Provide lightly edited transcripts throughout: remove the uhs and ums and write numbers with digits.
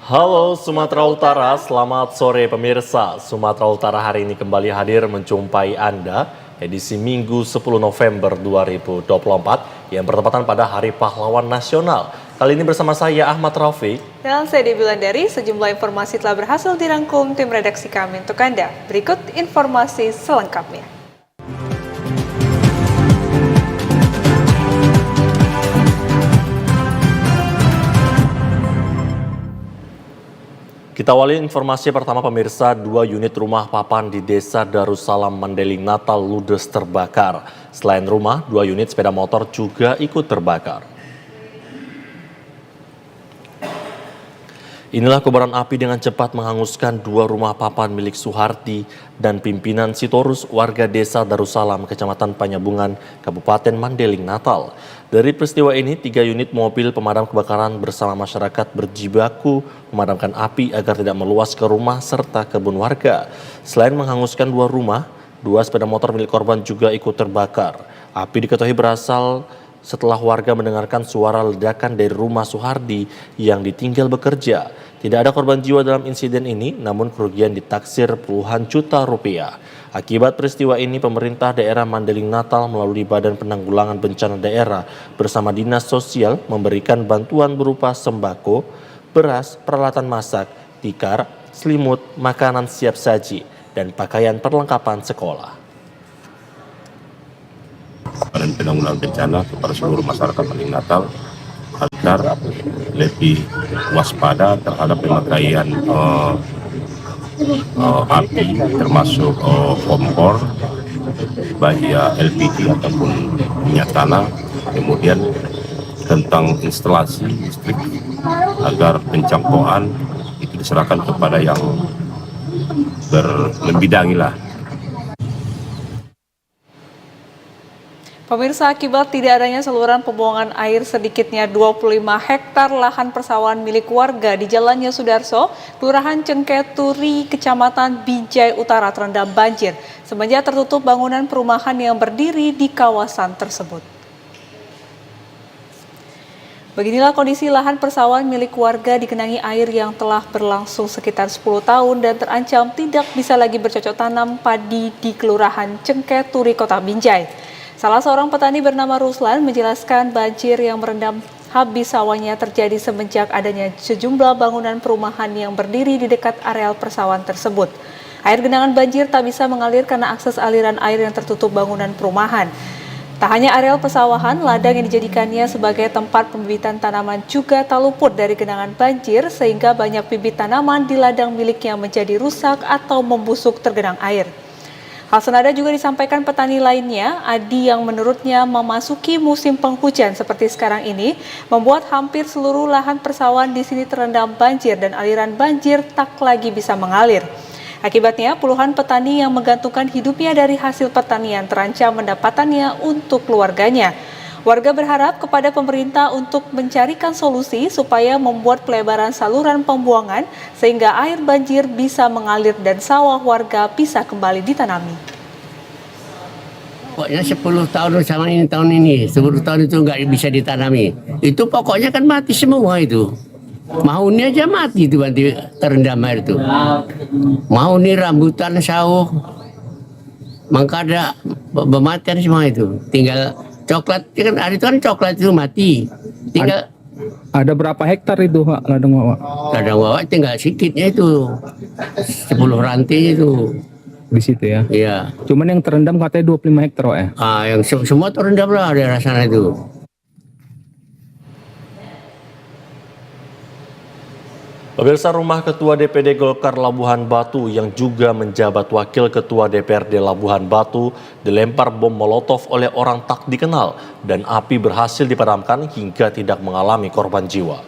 Halo Sumatera Utara, selamat sore pemirsa. Sumatera Utara hari ini kembali hadir menjumpai Anda edisi Minggu 10 November 2024 yang bertepatan pada Hari Pahlawan Nasional. Kali ini bersama saya Ahmad Rafiq. Dan saya Debbie Wulandari, sejumlah informasi telah berhasil dirangkum tim redaksi kami untuk Anda. Berikut informasi selengkapnya. Kita awali informasi pertama pemirsa, 2 unit rumah papan di Desa Darussalam Mandeling Natal ludes terbakar. Selain rumah, 2 unit sepeda motor juga ikut terbakar. Inilah kobaran api dengan cepat menghanguskan 2 rumah papan milik Suharti dan pimpinan Sitorus warga Desa Darussalam, Kecamatan Panyabungan, Kabupaten Mandeling Natal. Dari peristiwa ini, 3 unit mobil pemadam kebakaran bersama masyarakat berjibaku memadamkan api agar tidak meluas ke rumah serta kebun warga. Selain menghanguskan 2 rumah, 2 sepeda motor milik korban juga ikut terbakar. Api diketahui berasal setelah warga mendengarkan suara ledakan dari rumah Suhardi yang ditinggal bekerja. Tidak ada korban jiwa dalam insiden ini, namun kerugian ditaksir puluhan juta rupiah. Akibat peristiwa ini, pemerintah daerah Mandeling Natal melalui Badan Penanggulangan Bencana Daerah bersama Dinas Sosial memberikan bantuan berupa sembako, beras, peralatan masak, tikar, selimut, makanan siap saji, dan pakaian perlengkapan sekolah. Badan Penanggulangan Bencana kepada seluruh masyarakat Mandeling Natal agar lebih waspada terhadap pemakaian api termasuk kompor, baik LPG ataupun minyak tanah, kemudian tentang instalasi listrik agar pencangkauan itu diserahkan kepada yang berbidangi lah. Pemirsa, akibat tidak adanya saluran pembuangan air sedikitnya 25 hektar lahan persawahan milik warga di Jalan Yosudarso, Kelurahan Cengketuri, Kecamatan Binjai Utara terendam banjir semenjak tertutup bangunan perumahan yang berdiri di kawasan tersebut. Beginilah kondisi lahan persawahan milik warga digenangi air yang telah berlangsung sekitar 10 tahun dan terancam tidak bisa lagi bercocok tanam padi di Kelurahan Cengketuri, Kota Binjai. Salah seorang petani bernama Ruslan menjelaskan banjir yang merendam habis sawahnya terjadi semenjak adanya sejumlah bangunan perumahan yang berdiri di dekat areal persawahan tersebut. Air genangan banjir tak bisa mengalir karena akses aliran air yang tertutup bangunan perumahan. Tak hanya areal persawahan, ladang yang dijadikannya sebagai tempat pembibitan tanaman juga tak luput dari genangan banjir sehingga banyak bibit tanaman di ladang miliknya menjadi rusak atau membusuk tergenang air. Hal senada juga disampaikan petani lainnya, Adi, yang menurutnya memasuki musim penghujan seperti sekarang ini membuat hampir seluruh lahan persawahan di sini terendam banjir dan aliran banjir tak lagi bisa mengalir. Akibatnya puluhan petani yang menggantungkan hidupnya dari hasil pertanian terancam pendapatannya untuk keluarganya. Warga berharap kepada pemerintah untuk mencarikan solusi supaya membuat pelebaran saluran pembuangan sehingga air banjir bisa mengalir dan sawah warga bisa kembali ditanami. Pokoknya 10 tahun sama ini tahun ini, 10 tahun itu nggak bisa ditanami. Itu pokoknya kan mati semua itu. Mahuni aja mati itu nanti terendam air itu. Mahuni, rambutan, sawah, mangkada, bermatian semua itu. Tinggal coklat, kan hari itu kan coklat itu mati. Tinggal ada berapa hektar itu Pak ladang Wawa? Ladang Wawa tinggal sedikitnya itu 10 rantai itu Di situ ya? Iya. Cuman yang terendam katanya 25 hektar Pak ya? Yang semua terendam lah daerah sana itu. Pemirsa, rumah Ketua DPD Golkar Labuhan Batu yang juga menjabat Wakil Ketua DPRD Labuhan Batu dilempar bom molotov oleh orang tak dikenal dan api berhasil dipadamkan hingga tidak mengalami korban jiwa.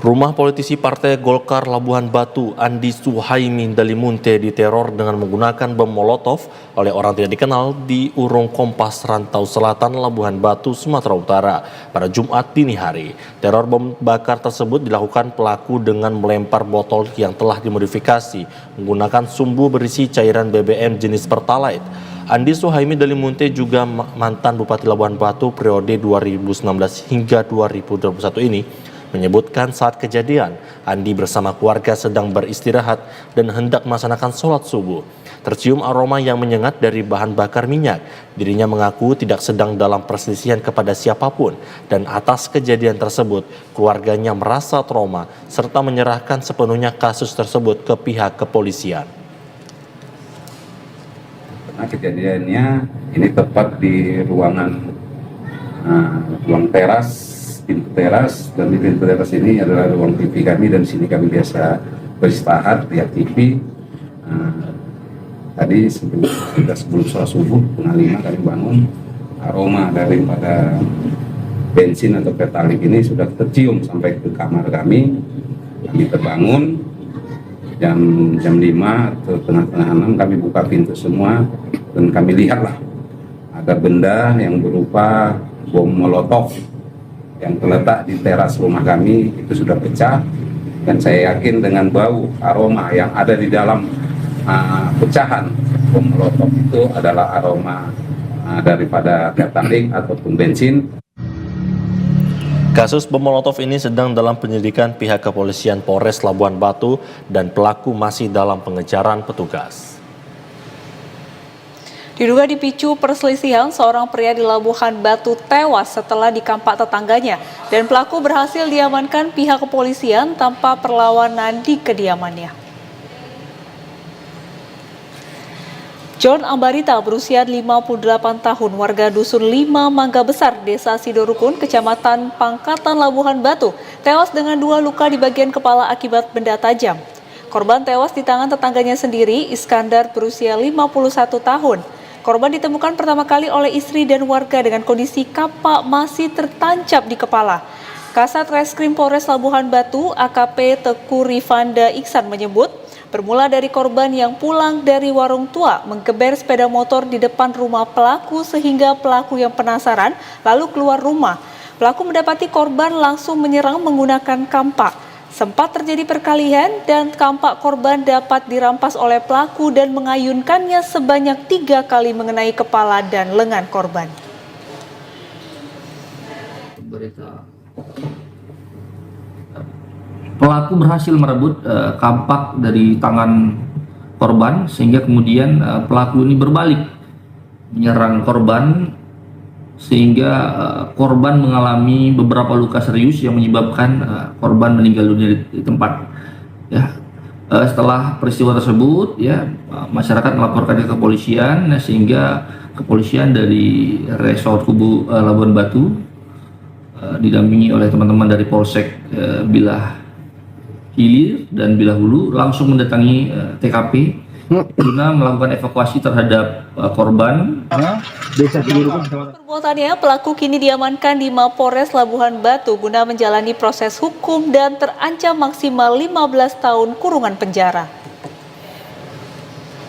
Rumah politisi Partai Golkar Labuhan Batu, Andi Suhaimin Dalimunte, diteror dengan menggunakan bom molotov oleh orang tidak dikenal di Urung Kompas, Rantau Selatan, Labuhan Batu, Sumatera Utara pada Jumat dini hari. Teror bom bakar tersebut dilakukan pelaku dengan melempar botol yang telah dimodifikasi menggunakan sumbu berisi cairan BBM jenis Pertalite. Andi Suhaimi Dalimunte juga mantan Bupati Labuhan Batu periode 2019 hingga 2021 ini menyebutkan saat kejadian Andi bersama keluarga sedang beristirahat dan hendak melaksanakan sholat subuh. Tercium aroma yang menyengat dari bahan bakar minyak. Dirinya mengaku tidak sedang dalam perselisihan kepada siapapun dan atas kejadian tersebut keluarganya merasa trauma serta menyerahkan sepenuhnya kasus tersebut ke pihak kepolisian. Nah, kejadiannya ini tepat di ruang teras, pintu teras, dan di pintu teras ini adalah ruang TV kami dan sini kami biasa beristirahat lihat TV. Tadi sebelum sholat subuh setengah 5 kami bangun, aroma daripada bensin atau pertalite ini sudah tercium sampai ke kamar kami. Kami terbangun jam 5 atau tengah 6 kami buka pintu semua dan kami lihatlah ada benda yang berupa bom molotov yang terletak di teras rumah kami itu sudah pecah, dan saya yakin dengan bau aroma yang ada di dalam pecahan bom molotov itu adalah aroma daripada pertalite ataupun bensin. Kasus bom molotov ini sedang dalam penyelidikan pihak kepolisian Polres Labuhan Batu dan pelaku masih dalam pengejaran petugas. Diduga dipicu perselisihan, seorang pria di Labuhan Batu tewas setelah dikampak tetangganya dan pelaku berhasil diamankan pihak kepolisian tanpa perlawanan di kediamannya. John Ambarita berusia 58 tahun, warga Dusun 5 Mangga Besar, Desa Sidorukun, Kecamatan Pangkatan Labuhan Batu, tewas dengan 2 luka di bagian kepala akibat benda tajam. Korban tewas di tangan tetangganya sendiri, Iskandar berusia 51 tahun. Korban ditemukan pertama kali oleh istri dan warga dengan kondisi kapak masih tertancap di kepala. Kasat Reskrim Polres Labuhan Batu, AKP Teku Rifanda Iksan menyebut, bermula dari korban yang pulang dari warung tua menggeber sepeda motor di depan rumah pelaku sehingga pelaku yang penasaran lalu keluar rumah. Pelaku mendapati korban langsung menyerang menggunakan kampak. Sempat terjadi perkelahian dan kampak korban dapat dirampas oleh pelaku dan mengayunkannya sebanyak 3 kali mengenai kepala dan lengan korban. Pelaku berhasil merebut kampak dari tangan korban sehingga kemudian pelaku ini berbalik menyerang korban sehingga korban mengalami beberapa luka serius yang menyebabkan korban meninggal dunia di tempat. Ya, setelah peristiwa tersebut, ya masyarakat melaporkan ke kepolisian sehingga kepolisian dari Resort Kubu Labuhan Batu didampingi oleh teman-teman dari Polsek Bilah Hilir dan Bilah Hulu langsung mendatangi TKP guna melakukan evakuasi terhadap korban. Perbuatannya, pelaku kini diamankan di Mapores Labuhan Batu guna menjalani proses hukum dan terancam maksimal 15 tahun kurungan penjara.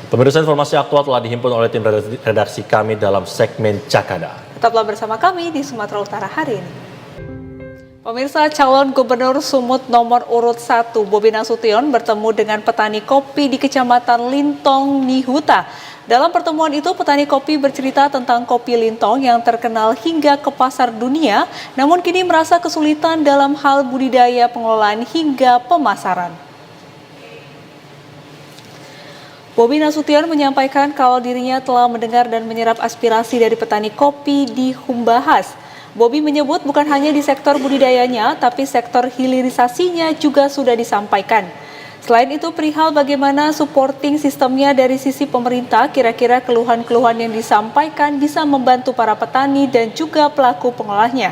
Pemirsa, informasi aktual telah dihimpun oleh tim redaksi kami dalam segmen Cakada. Tetaplah bersama kami di Sumatera Utara hari ini. Pemirsa, calon gubernur Sumut nomor urut 1 Bobi Nasution bertemu dengan petani kopi di Kecamatan Lintong, Nihuta. Dalam pertemuan itu, petani kopi bercerita tentang kopi Lintong yang terkenal hingga ke pasar dunia, namun kini merasa kesulitan dalam hal budidaya, pengelolaan hingga pemasaran. Bobi Nasution menyampaikan kalau dirinya telah mendengar dan menyerap aspirasi dari petani kopi di Humbahas. Bobi menyebut bukan hanya di sektor budidayanya, tapi sektor hilirisasinya juga sudah disampaikan. Selain itu, perihal bagaimana supporting sistemnya dari sisi pemerintah, kira-kira keluhan-keluhan yang disampaikan bisa membantu para petani dan juga pelaku pengolahnya.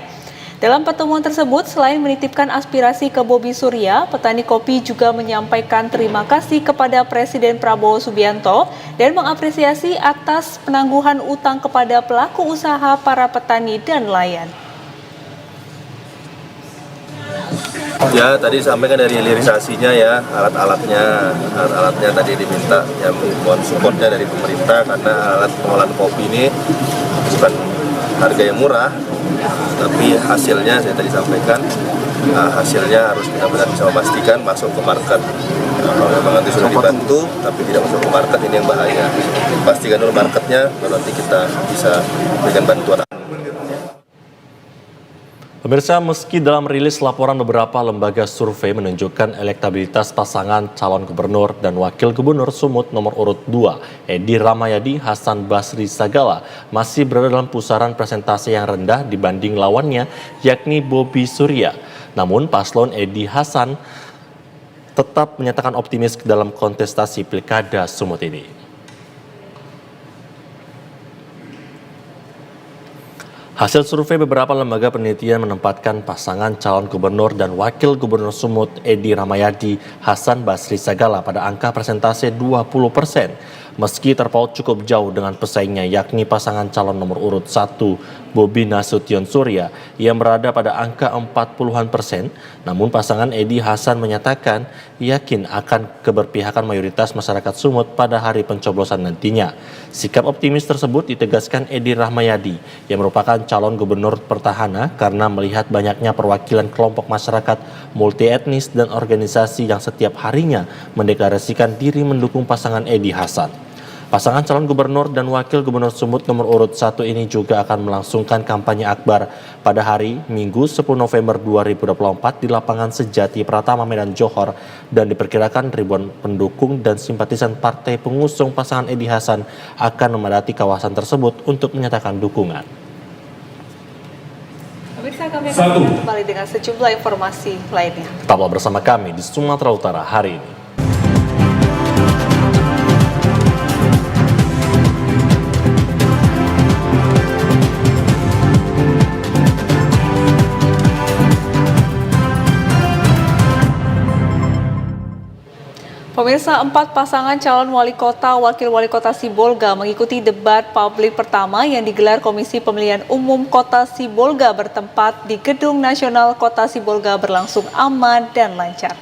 Dalam pertemuan tersebut, selain menitipkan aspirasi ke Bobi Surya, petani kopi juga menyampaikan terima kasih kepada Presiden Prabowo Subianto dan mengapresiasi atas penangguhan utang kepada pelaku usaha, para petani, dan nelayan. Ya, tadi sampaikan dari hilirisasinya ya, alat-alatnya tadi diminta ya, mohon supportnya dari pemerintah karena alat pengolahan kopi ini bukan harga yang murah, tapi hasilnya saya tadi sampaikan hasilnya harus benar-benar bisa memastikan masuk ke market Nah, kalau memang nanti sudah dibantu tapi tidak masuk ke market, ini yang bahaya. Pastikan dulu marketnya, baru nanti kita bisa berikan bantuan. Pemirsa, meski dalam rilis laporan beberapa lembaga survei menunjukkan elektabilitas pasangan calon gubernur dan wakil gubernur Sumut nomor urut 2, Edi Rahmayadi Hasan Basri Sagala, masih berada dalam pusaran presentasi yang rendah dibanding lawannya, yakni Bobi Surya. Namun paslon Edi Hasan tetap menyatakan optimis dalam kontestasi Pilkada Sumut ini. Hasil survei beberapa lembaga penelitian menempatkan pasangan calon gubernur dan wakil gubernur Sumut Edi Rahmayadi Hasan Basri Sagala pada angka persentase 20%. Meski terpaut cukup jauh dengan pesaingnya yakni pasangan calon nomor urut 1 Bobi Nasution Surya yang berada pada angka 40%, namun pasangan Edi Hasan menyatakan yakin akan keberpihakan mayoritas masyarakat Sumut pada hari pencoblosan nantinya. Sikap optimis tersebut ditegaskan Edi Rahmayadi yang merupakan calon gubernur petahana karena melihat banyaknya perwakilan kelompok masyarakat multi etnis dan organisasi yang setiap harinya mendeklarasikan diri mendukung pasangan Edi Hasan. Pasangan calon gubernur dan wakil gubernur Sumut nomor urut 1 ini juga akan melangsungkan kampanye akbar pada hari Minggu 10 November 2024 di lapangan Sejati Pratama Medan Johor, dan diperkirakan ribuan pendukung dan simpatisan partai pengusung pasangan Edi Hasan akan memadati kawasan tersebut untuk menyatakan dukungan. Pemirsa, kami akan kembali dengan sejumlah informasi lainnya. Tetaplah bersama kami di Sumatera Utara hari ini. Pemirsa, 4 pasangan calon wali kota, wakil wali kota Sibolga mengikuti debat publik pertama yang digelar Komisi Pemilihan Umum Kota Sibolga bertempat di Gedung Nasional Kota Sibolga berlangsung aman dan lancar.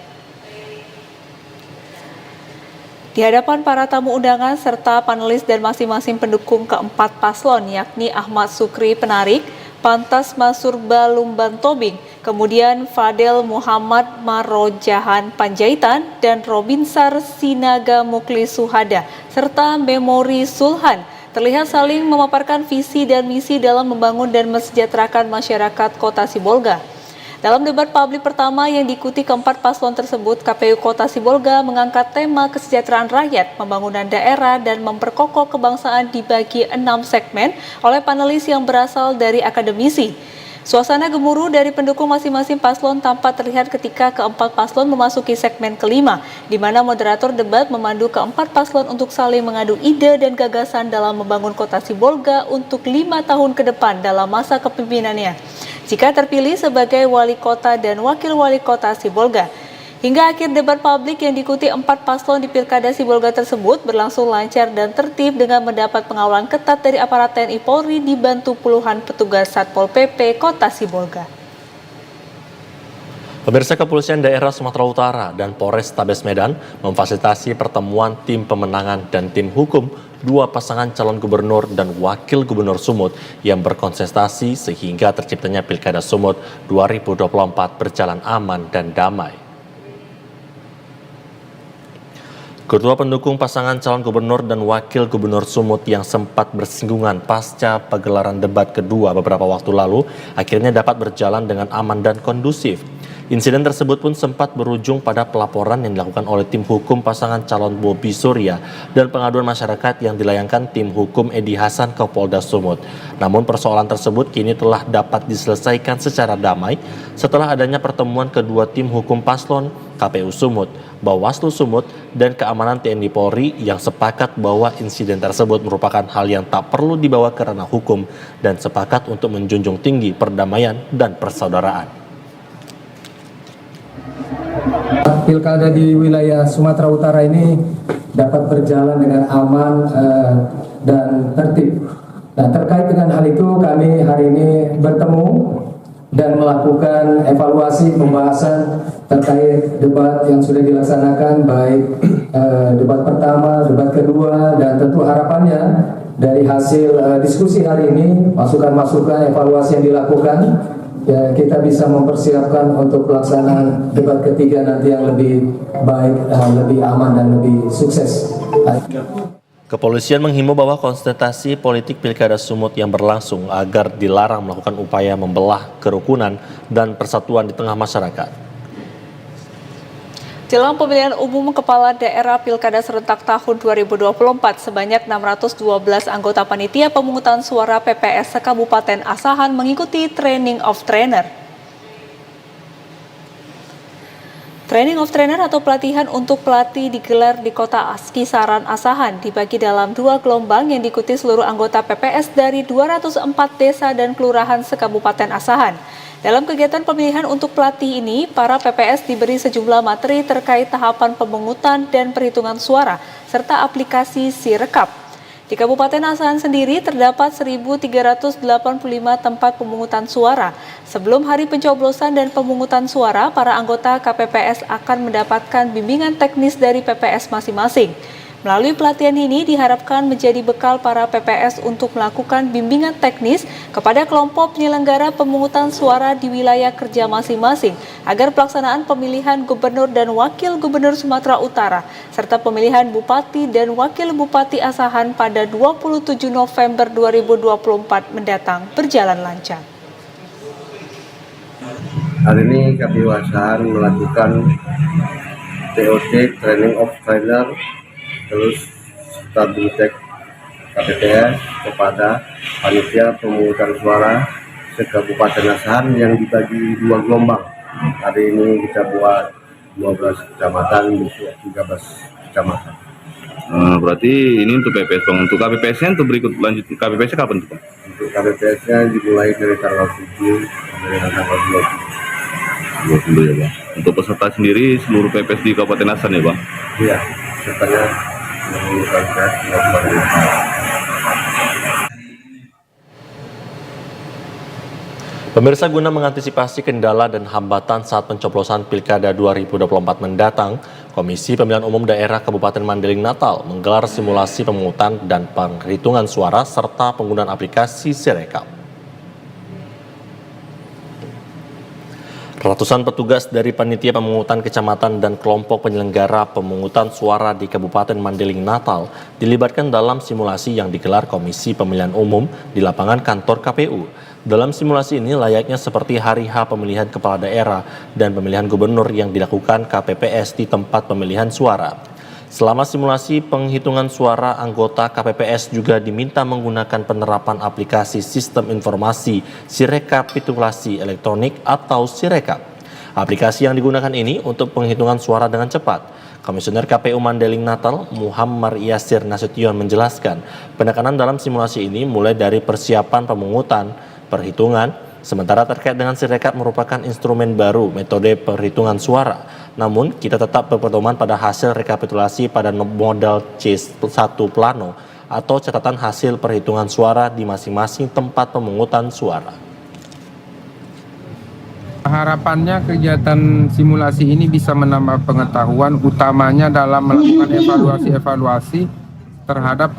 Di hadapan para tamu undangan serta panelis dan masing-masing pendukung keempat paslon yakni Ahmad Sukri Penarik, Pantas Masurba Lumban Tobing, kemudian Fadel Muhammad Marojahan Panjaitan, dan Robinsar Sinaga Mukli Suhada, serta Memori Sulhan, terlihat saling memaparkan visi dan misi dalam membangun dan mensejahterakan masyarakat Kota Sibolga. Dalam debat publik pertama yang diikuti keempat paslon tersebut, KPU Kota Sibolga mengangkat tema kesejahteraan rakyat, pembangunan daerah, dan memperkokoh kebangsaan dibagi 6 segmen oleh panelis yang berasal dari akademisi. Suasana gemuruh dari pendukung masing-masing paslon tampak terlihat ketika keempat paslon memasuki segmen kelima, di mana moderator debat memandu keempat paslon untuk saling mengadu ide dan gagasan dalam membangun Kota Sibolga untuk 5 tahun ke depan dalam masa kepemimpinannya, jika terpilih sebagai wali kota dan wakil wali kota Sibolga. Hingga akhir debat publik yang diikuti 4 paslon di Pilkada Sibolga tersebut berlangsung lancar dan tertib dengan mendapat pengawalan ketat dari aparat TNI Polri dibantu puluhan petugas Satpol PP Kota Sibolga. Pemirsa, Kepolisian Daerah Sumatera Utara dan Polres Tabes Medan memfasilitasi pertemuan tim pemenangan dan tim hukum 2 pasangan calon gubernur dan wakil gubernur Sumut yang berkonsentrasi sehingga terciptanya Pilkada Sumut 2024 berjalan aman dan damai. Ketua pendukung pasangan calon gubernur dan wakil gubernur Sumut yang sempat bersinggungan pasca pagelaran debat kedua beberapa waktu lalu akhirnya dapat berjalan dengan aman dan kondusif. Insiden tersebut pun sempat berujung pada pelaporan yang dilakukan oleh tim hukum pasangan calon Bobi Surya dan pengaduan masyarakat yang dilayangkan tim hukum Edi Hasan ke Polda Sumut. Namun persoalan tersebut kini telah dapat diselesaikan secara damai setelah adanya pertemuan kedua tim hukum paslon, KPU Sumut, Bawaslu Sumut, dan keamanan TNI Polri yang sepakat bahwa insiden tersebut merupakan hal yang tak perlu dibawa ke ranah hukum dan sepakat untuk menjunjung tinggi perdamaian dan persaudaraan. Pilkada di wilayah Sumatera Utara ini dapat berjalan dengan aman dan tertib. Nah, terkait dengan hal itu kami hari ini bertemu dan melakukan evaluasi pembahasan terkait debat yang sudah dilaksanakan, baik debat pertama, debat kedua, dan tentu harapannya dari hasil diskusi hari ini, masukan-masukan evaluasi yang dilakukan ya kita bisa mempersiapkan untuk pelaksanaan debat ketiga nanti yang lebih baik, lebih aman dan lebih sukses. Kepolisian menghimbau bahwa konsentrasi politik Pilkada Sumut yang berlangsung agar dilarang melakukan upaya membelah kerukunan dan persatuan di tengah masyarakat. Jelang pemilihan umum kepala daerah Pilkada serentak tahun 2024, sebanyak 612 anggota panitia pemungutan suara PPS Kabupaten Asahan mengikuti Training of Trainer. Training of Trainer atau pelatihan untuk pelatih digelar di Kota Kisaran Asahan, dibagi dalam 2 gelombang yang diikuti seluruh anggota PPS dari 204 desa dan kelurahan se-Kabupaten Asahan. Dalam kegiatan pemilihan untuk pelatih ini, para PPS diberi sejumlah materi terkait tahapan pemungutan dan perhitungan suara, serta aplikasi Sirekap. Di Kabupaten Asahan sendiri terdapat 1.385 tempat pemungutan suara. Sebelum hari pencoblosan dan pemungutan suara, para anggota KPPS akan mendapatkan bimbingan teknis dari PPS masing-masing. Melalui pelatihan ini diharapkan menjadi bekal para PPS untuk melakukan bimbingan teknis kepada kelompok penyelenggara pemungutan suara di wilayah kerja masing-masing agar pelaksanaan pemilihan gubernur dan wakil gubernur Sumatera Utara serta pemilihan bupati dan wakil bupati Asahan pada 27 November 2024 mendatang berjalan lancar. Hari ini KPU Asahan melakukan TOT Training of Trainer terus stability cek KPPS kepada panitia pemungutan suara se-Kabupaten Asahan yang dibagi 2 gelombang. Hari ini kita buat 12 kecamatan, besok 13 kecamatan. Berarti ini untuk PPS, Bang. Untuk KPPS-nya untuk berikut lanjut KPPS-nya kapan tuh, Bang? Untuk KPPS-nya dimulai dari tanggal 7 sampai tanggal 20 ya, Bang. Untuk peserta sendiri seluruh PPS di Kabupaten Asahan ya, Bang? Iya, pesertanya menggunakan tes maupun Pemirsa, guna mengantisipasi kendala dan hambatan saat pencoblosan Pilkada 2024 mendatang, Komisi Pemilihan Umum Daerah Kabupaten Mandailing Natal menggelar simulasi pemungutan dan penghitungan suara serta penggunaan aplikasi Sirekap. Ratusan petugas dari panitia pemungutan kecamatan dan kelompok penyelenggara pemungutan suara di Kabupaten Mandailing Natal dilibatkan dalam simulasi yang digelar Komisi Pemilihan Umum di lapangan kantor KPU. Dalam simulasi ini layaknya seperti hari H pemilihan kepala daerah dan pemilihan gubernur yang dilakukan KPPS di tempat pemilihan suara. Selama simulasi penghitungan suara, anggota KPPS juga diminta menggunakan penerapan aplikasi Sistem Informasi Sirekapitulasi Elektronik atau Sirekap. Aplikasi yang digunakan ini untuk penghitungan suara dengan cepat. Komisioner KPU Mandailing Natal, Muhammad Yasir Nasution menjelaskan, penekanan dalam simulasi ini mulai dari persiapan pemungutan, perhitungan, sementara terkait dengan Sirekap merupakan instrumen baru metode perhitungan suara. Namun, kita tetap berpedoman pada hasil rekapitulasi pada modal C1 plano atau catatan hasil perhitungan suara di masing-masing tempat pemungutan suara. Harapannya kegiatan simulasi ini bisa menambah pengetahuan, utamanya dalam melakukan evaluasi terhadap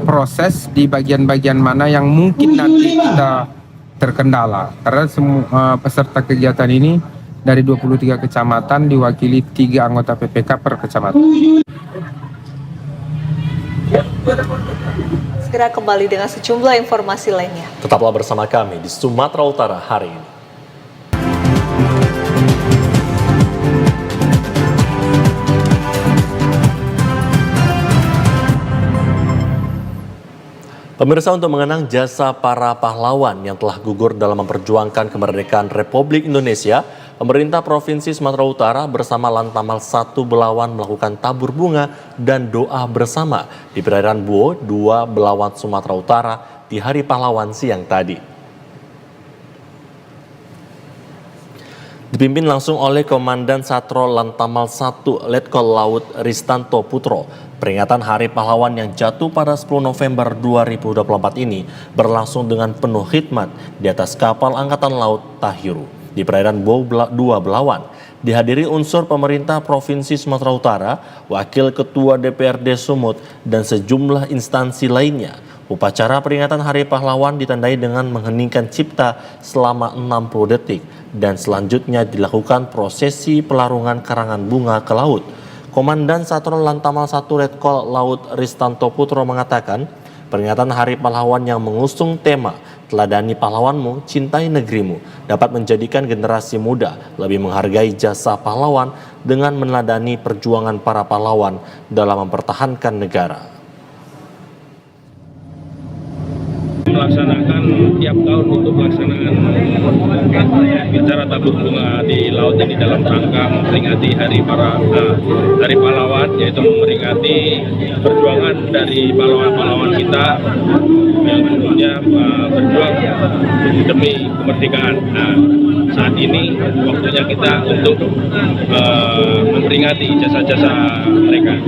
proses di bagian-bagian mana yang mungkin nanti kita terkendala. Karena semua peserta kegiatan ini dari 23 kecamatan diwakili 3 anggota PPK per kecamatan. Segera kembali dengan sejumlah informasi lainnya. Tetaplah bersama kami di Sumatera Utara hari ini. Pemirsa, untuk mengenang jasa para pahlawan yang telah gugur dalam memperjuangkan kemerdekaan Republik Indonesia, pemerintah Provinsi Sumatera Utara bersama Lantamal 1 Belawan melakukan tabur bunga dan doa bersama di perairan Buo, 2 Belawan, Sumatera Utara di Hari Pahlawan siang tadi. Dipimpin langsung oleh Komandan Satro Lantamal 1 Letkol Laut Ristanto Putro. Peringatan Hari Pahlawan yang jatuh pada 10 November 2024 ini berlangsung dengan penuh khidmat di atas kapal Angkatan Laut Tahiru di perairan Buo 2 Belawan. Dihadiri unsur pemerintah Provinsi Sumatera Utara, Wakil Ketua DPRD Sumut, dan sejumlah instansi lainnya. Upacara peringatan Hari Pahlawan ditandai dengan mengheningkan cipta selama 60 detik dan selanjutnya dilakukan prosesi pelarungan karangan bunga ke laut. Komandan Satuan Lantamal 1 Letkol Laut Ristanto Putro mengatakan, peringatan Hari Pahlawan yang mengusung tema "Teladani pahlawanmu, cintai negerimu" dapat menjadikan generasi muda lebih menghargai jasa pahlawan dengan meneladani perjuangan para pahlawan dalam mempertahankan negara. Melaksanakan tiap tahun untuk pelaksanaan acara tabur bunga di laut ini dalam rangka memperingati Hari Pahlawan, yaitu memperingati perjuangan dari pahlawan-pahlawan kita yang tentunya berjuang demi kemerdekaan. Nah, saat ini waktunya kita untuk memperingati jasa-jasa mereka.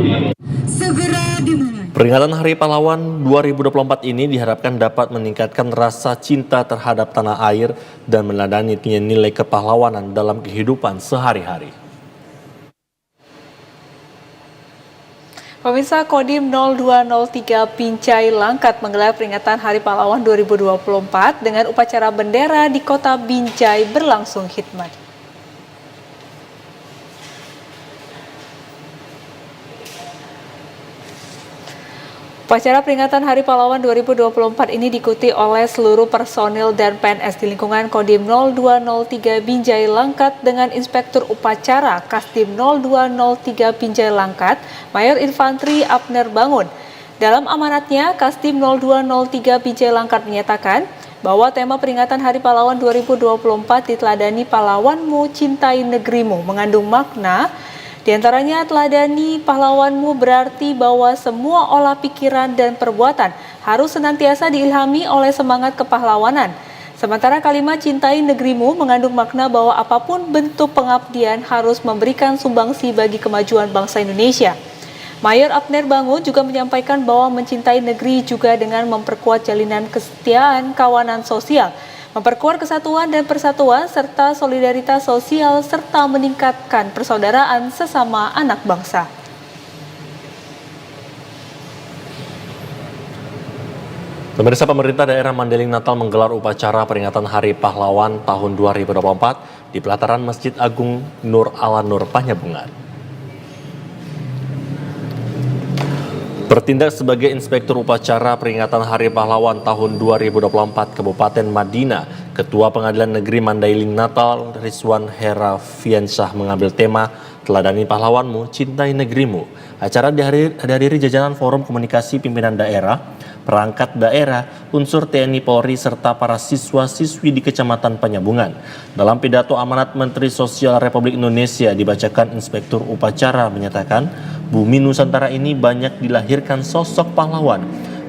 Peringatan Hari Pahlawan 2024 ini diharapkan dapat meningkatkan rasa cinta terhadap tanah air dan meneladani nilai kepahlawanan dalam kehidupan sehari-hari. Pemirsa, Kodim 0203 Binjai Langkat menggelar peringatan Hari Pahlawan 2024 dengan upacara bendera di kota Binjai berlangsung khidmat. Upacara peringatan Hari Pahlawan 2024 ini diikuti oleh seluruh personil dan PNS di lingkungan Kodim 0203 Binjai Langkat dengan Inspektur Upacara Kasdim 0203 Binjai Langkat, Mayor Infantri Abner Bangun. Dalam amanatnya, Kasdim 0203 Binjai Langkat menyatakan bahwa tema peringatan Hari Pahlawan 2024 diteladani pahlawanmu, cintai negerimu, mengandung makna. Di antaranya, teladani pahlawanmu berarti bahwa semua olah pikiran dan perbuatan harus senantiasa diilhami oleh semangat kepahlawanan. Sementara kalimat cintai negerimu mengandung makna bahwa apapun bentuk pengabdian harus memberikan sumbangsi bagi kemajuan bangsa Indonesia. Mayor Abner Bangun juga menyampaikan bahwa mencintai negeri juga dengan memperkuat jalinan kesetiaan kawanan sosial, memperkuat kesatuan dan persatuan, serta solidaritas sosial, serta meningkatkan persaudaraan sesama anak bangsa. Pemirsa, pemerintah daerah Mandeling Natal menggelar upacara peringatan Hari Pahlawan tahun 2024 di pelataran Masjid Agung Nur Ala Nur Panyabungan. Bertindak sebagai Inspektur Upacara peringatan Hari Pahlawan tahun 2024 Kabupaten Madinah, Ketua Pengadilan Negeri Mandailing Natal Rizwan Herafiansyah mengambil tema "Teladani pahlawanmu, cintai negerimu". Acara dihadiri jajaran Forum Komunikasi Pimpinan Daerah, perangkat daerah, unsur TNI Polri, serta para siswa-siswi di Kecamatan Panyabungan. Dalam pidato amanat Menteri Sosial Republik Indonesia dibacakan, Inspektur Upacara menyatakan bumi Nusantara ini banyak dilahirkan sosok pahlawan.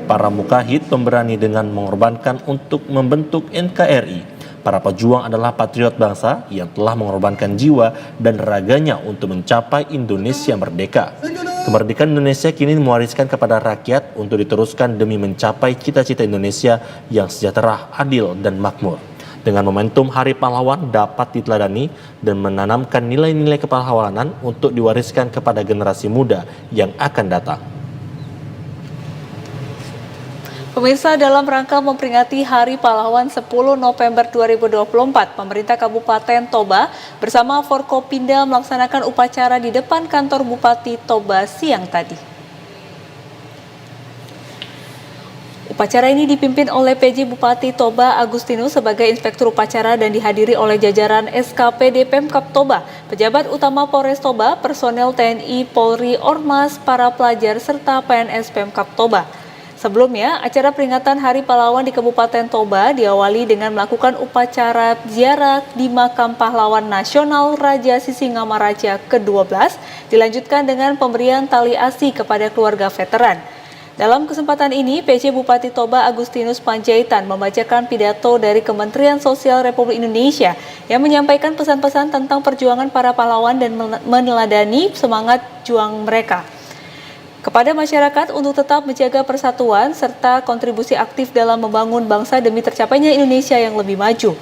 Para mukahid pemberani dengan mengorbankan untuk membentuk NKRI. Para pejuang adalah patriot bangsa yang telah mengorbankan jiwa dan raganya untuk mencapai Indonesia merdeka. Kemerdekaan Indonesia kini mewariskan kepada rakyat untuk diteruskan demi mencapai cita-cita Indonesia yang sejahtera, adil, dan makmur. Dengan momentum Hari Pahlawan dapat diteladani dan menanamkan nilai-nilai kepahlawanan untuk diwariskan kepada generasi muda yang akan datang. Pemirsa, dalam rangka memperingati Hari Pahlawan 10 November 2024, pemerintah Kabupaten Toba bersama Forkopimda melaksanakan upacara di depan kantor Bupati Toba siang tadi. Upacara ini dipimpin oleh PJ Bupati Toba Agustinus sebagai Inspektur Upacara dan dihadiri oleh jajaran SKPD Pemkab Toba, pejabat utama Polres Toba, personel TNI, Polri, Ormas, para pelajar, serta PNS Pemkab Toba. Sebelumnya, acara peringatan Hari Pahlawan di Kabupaten Toba diawali dengan melakukan upacara ziarah di Makam Pahlawan Nasional Raja Sisingamaraja ke-12, dilanjutkan dengan pemberian tali asi kepada keluarga veteran. Dalam kesempatan ini, PJ Bupati Toba Agustinus Panjaitan membacakan pidato dari Kementerian Sosial Republik Indonesia yang menyampaikan pesan-pesan tentang perjuangan para pahlawan dan meneladani semangat juang mereka kepada masyarakat untuk tetap menjaga persatuan serta kontribusi aktif dalam membangun bangsa demi tercapainya Indonesia yang lebih maju.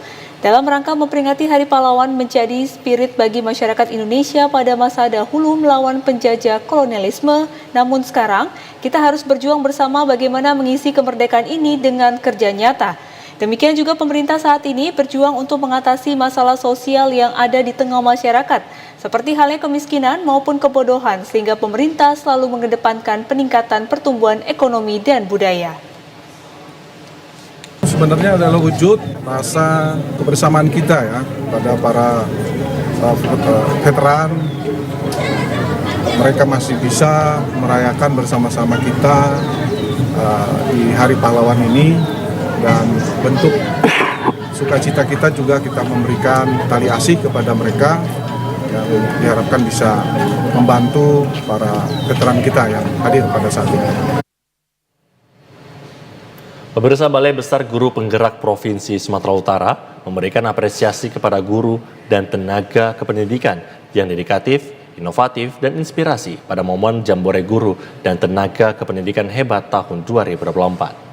Dalam rangka memperingati Hari Pahlawan menjadi spirit bagi masyarakat Indonesia pada masa dahulu melawan penjajah kolonialisme, namun sekarang kita harus berjuang bersama bagaimana mengisi kemerdekaan ini dengan kerja nyata. Demikian juga pemerintah saat ini berjuang untuk mengatasi masalah sosial yang ada di tengah masyarakat, seperti halnya kemiskinan maupun kebodohan, sehingga pemerintah selalu mengedepankan peningkatan pertumbuhan ekonomi dan budaya. Sebenarnya adalah wujud rasa kebersamaan kita ya pada para veteran. Mereka masih bisa merayakan bersama-sama kita di Hari Pahlawan ini, dan bentuk sukacita kita juga kita memberikan tali asih kepada mereka yang diharapkan bisa membantu para veteran kita yang hadir pada saat ini. Pemirsa, Balai Besar Guru Penggerak Provinsi Sumatera Utara memberikan apresiasi kepada guru dan tenaga kependidikan yang dedikatif, inovatif, dan inspirasi pada momen Jambore Guru dan Tenaga Kependidikan Hebat tahun 2024.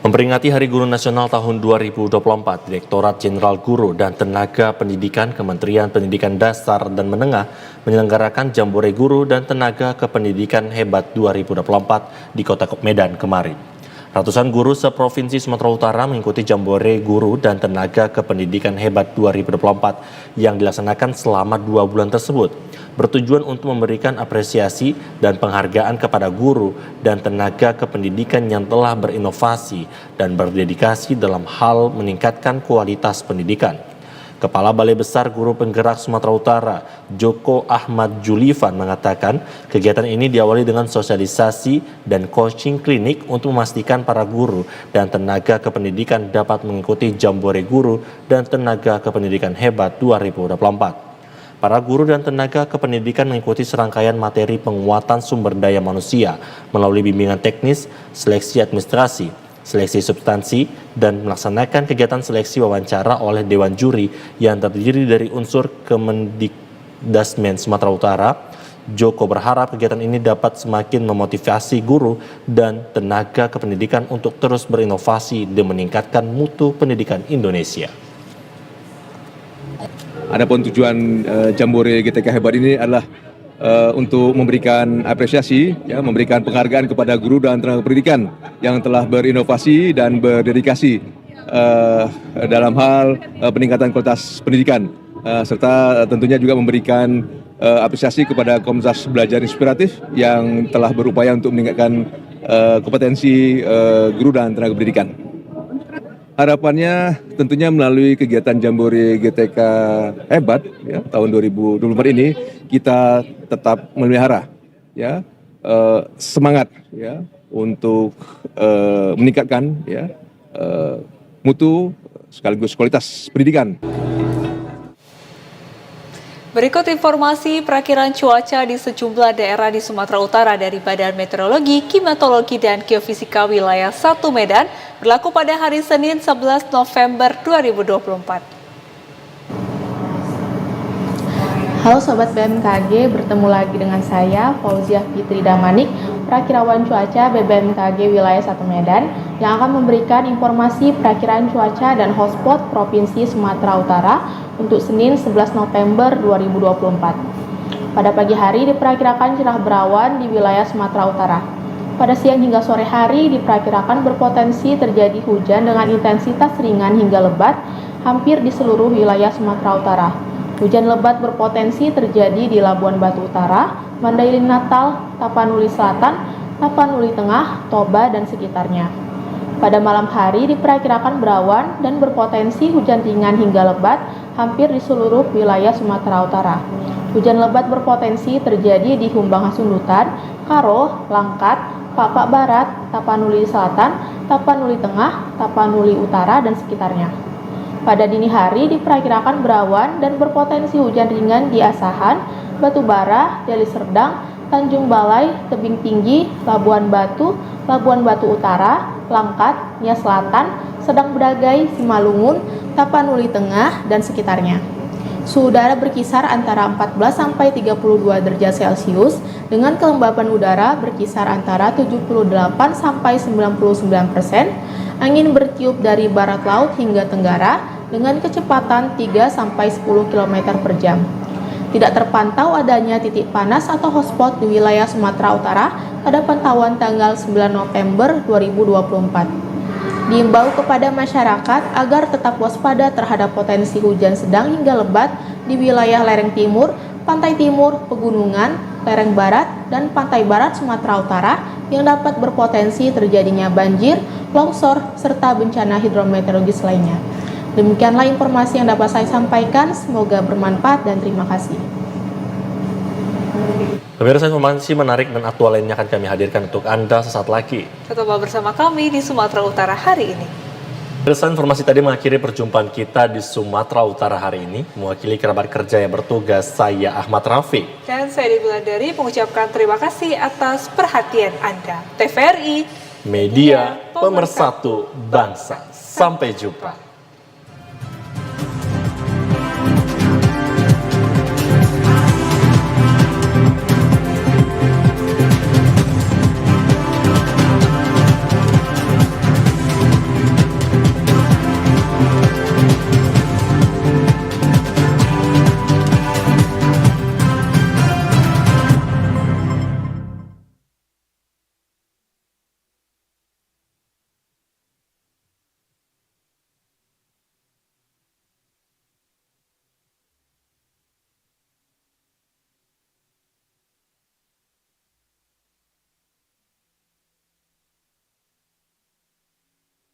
Memperingati Hari Guru Nasional tahun 2024, Direktorat Jenderal Guru dan Tenaga Pendidikan Kementerian Pendidikan Dasar dan Menengah menyelenggarakan Jambore Guru dan Tenaga Kependidikan Hebat 2024 di Kota Medan kemarin. Ratusan guru seprovinsi Sumatera Utara mengikuti Jambore Guru dan Tenaga Kependidikan Hebat 2024 yang dilaksanakan selama 2 bulan tersebut, bertujuan untuk memberikan apresiasi dan penghargaan kepada guru dan tenaga kependidikan yang telah berinovasi dan berdedikasi dalam hal meningkatkan kualitas pendidikan. Kepala Balai Besar Guru Penggerak Sumatera Utara, Joko Ahmad Julifan, mengatakan kegiatan ini diawali dengan sosialisasi dan coaching klinik untuk memastikan para guru dan tenaga kependidikan dapat mengikuti Jambore Guru dan Tenaga Kependidikan Hebat 2024. Para guru dan tenaga kependidikan mengikuti serangkaian materi penguatan sumber daya manusia melalui bimbingan teknis, seleksi administrasi, seleksi substansi, dan melaksanakan kegiatan seleksi wawancara oleh Dewan Juri yang terdiri dari unsur Kemendikdasmen Sumatera Utara. Joko berharap kegiatan ini dapat semakin memotivasi guru dan tenaga kependidikan untuk terus berinovasi dan meningkatkan mutu pendidikan Indonesia. Adapun tujuan Jambore GTK Hebat ini adalah untuk memberikan apresiasi, ya, memberikan penghargaan kepada guru dan tenaga pendidikan yang telah berinovasi dan berdedikasi dalam hal peningkatan kualitas pendidikan, serta tentunya juga memberikan apresiasi kepada Komunitas Belajar Inspiratif yang telah berupaya untuk meningkatkan kompetensi guru dan tenaga pendidikan. Harapannya tentunya melalui kegiatan Jambore GTK Hebat ya, tahun 2024 ini kita tetap memelihara ya semangat ya untuk meningkatkan ya mutu sekaligus kualitas pendidikan. Berikut informasi perakiran cuaca di sejumlah daerah di Sumatera Utara dari Badan Meteorologi, Klimatologi, dan Geofisika Wilayah 1 Medan berlaku pada hari Senin 11 November 2024. Halo Sobat BMKG, bertemu lagi dengan saya Fauziah Fitri Damanik, perakirawan cuaca BBMKG Wilayah 1 Medan, yang akan memberikan informasi perakiran cuaca dan hotspot Provinsi Sumatera Utara untuk Senin 11 November 2024. Pada pagi hari diperkirakan cerah berawan di wilayah Sumatera Utara. Pada siang hingga sore hari diperkirakan berpotensi terjadi hujan dengan intensitas ringan hingga lebat hampir di seluruh wilayah Sumatera Utara. Hujan lebat berpotensi terjadi di Labuan Batu Utara, Mandailing Natal, Tapanuli Selatan, Tapanuli Tengah, Toba, dan sekitarnya. Pada malam hari diperkirakan berawan dan berpotensi hujan ringan hingga lebat hampir di seluruh wilayah Sumatera Utara. Hujan lebat berpotensi terjadi di Humbang Hasundutan, Karo, Langkat, Papak Barat, Tapanuli Selatan, Tapanuli Tengah, Tapanuli Utara, dan sekitarnya. Pada dini hari diperkirakan berawan dan berpotensi hujan ringan di Asahan, Batubara, Deli Serdang, Tanjung Balai, Tebing Tinggi, Labuan Batu Utara, Langkat, Nia Selatan, Sedang Bedagai, Simalungun, Tapanuli Tengah, dan sekitarnya. Suhu udara berkisar antara 14 sampai 32 derajat Celcius dengan kelembapan udara berkisar antara 78 sampai 99%. Angin bertiup dari barat laut hingga tenggara dengan kecepatan 3 sampai 10 km per jam. Tidak terpantau adanya titik panas atau hotspot di wilayah Sumatera Utara pada pantauan tanggal 9 November 2024. Diimbau kepada masyarakat agar tetap waspada terhadap potensi hujan sedang hingga lebat di wilayah lereng timur, pantai timur, pegunungan, lereng barat, dan pantai barat Sumatera Utara yang dapat berpotensi terjadinya banjir, longsor, serta bencana hidrometeorologis lainnya. Demikianlah informasi yang dapat saya sampaikan, semoga bermanfaat dan terima kasih. Pemirsa, informasi menarik dan aktual lainnya akan kami hadirkan untuk Anda sesaat lagi. Tetaplah bersama kami di Sumatera Utara hari ini. Pemirsa, informasi tadi mengakhiri perjumpaan kita di Sumatera Utara hari ini. Mewakili kerabat kerja yang bertugas, saya Ahmad Rafiq. Dan saya Dibulandari mengucapkan terima kasih atas perhatian Anda. TVRI, Media Pemersatu Bangsa. Sampai jumpa.